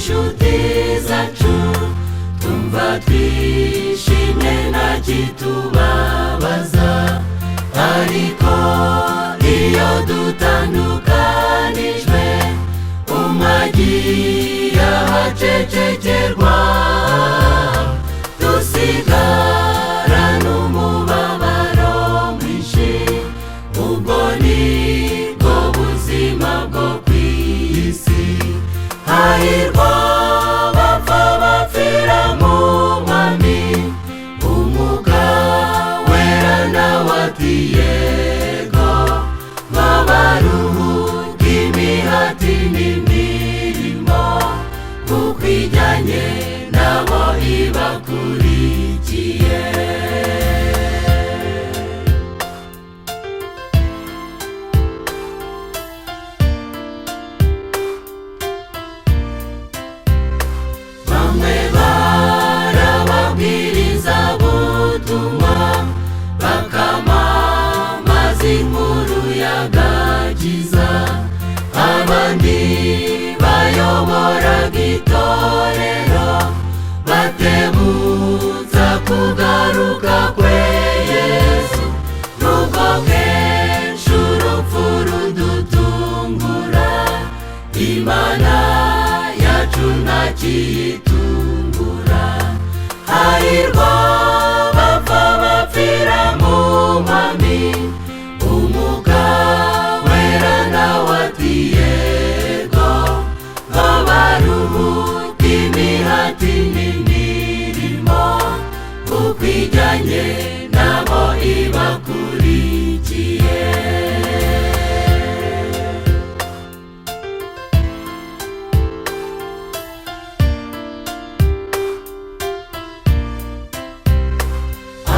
inshuti zacu tumva twishimye nta kitubabaza, ariko iyo dutandukanijwe umwe agiye ahacecekerwa, dusigarana umubabaro mwinshi. Ubwo nibwo buzima bwo ku isi. Hahirwa abapfa bapfira mu Mwami, Umwuka Wera nawe ati yego, babaruhuka imihati n'imirimo, kuko ijyanye nabo ibakurikiye. Bamwe barababwiriza butumwa, bakamamaza inkuru y'agakiza, abandi bayoboraga itorero batebutsa kugaruka kwe Yesu. Nubwo kenshi urupfu rudutungura, Imana yacu ntakiyitungura. Hahirwa abapfa bapfira mu Mwami, Umwuka Wera nawe ati yego, babaruhuka imihati n'imirimo, kuko ijyanye nabo ibakurikiye.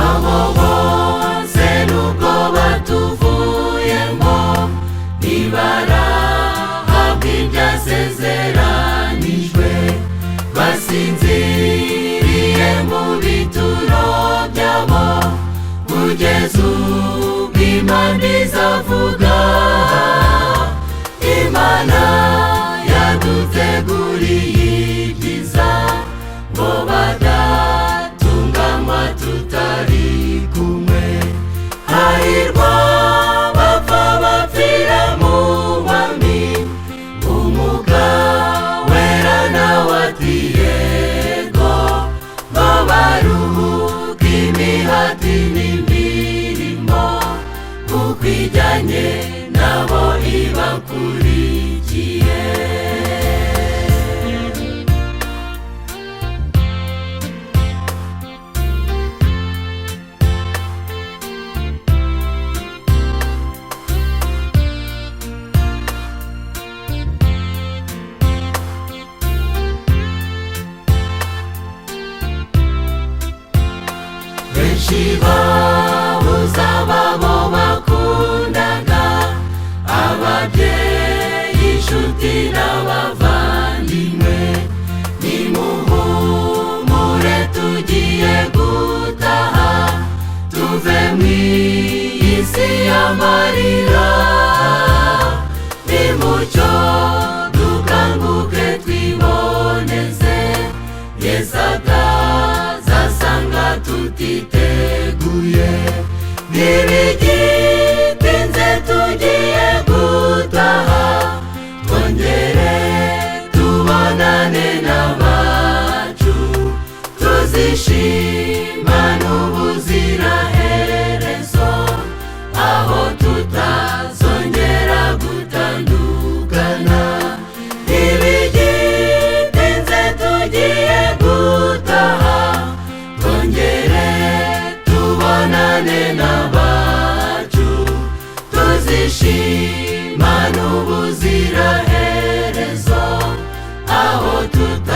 Abo bose nubwo batuvuyemo, ntibarahabwa ibyasezeranijwe, basinziriye mu bituro byabo, kugeza ubwo Imana izavuga. Imana yaduteguriye ibyiza, ngo badatunganywa tutari kumwe. Hahirwa abapfa bapfira mu Mwami, Umwuka Wera nawe ati yego, babaruhuka imihati n'imirimo, kuko ijyanye nabo ibakurikiye. Benshi babuze ababo bakundaga, ababyeyi, inshuti n'abavandimwe. Nimuhumure tugiye gutaha, tuve mu isi y'amarira. Nimucyo dukanguke twiboneze, Yesu atazasanga tutiteguye. Ntibigitinze tugiye gutaha, twongere tubonane n'abacu, tuzishimana ubuziraherezo, aho tutazongera gutandukana. Ntibigitinze tugiye gutaha, twongere tubonane n'abacu, tuzishimana ubuziraherezo, aho tutazongera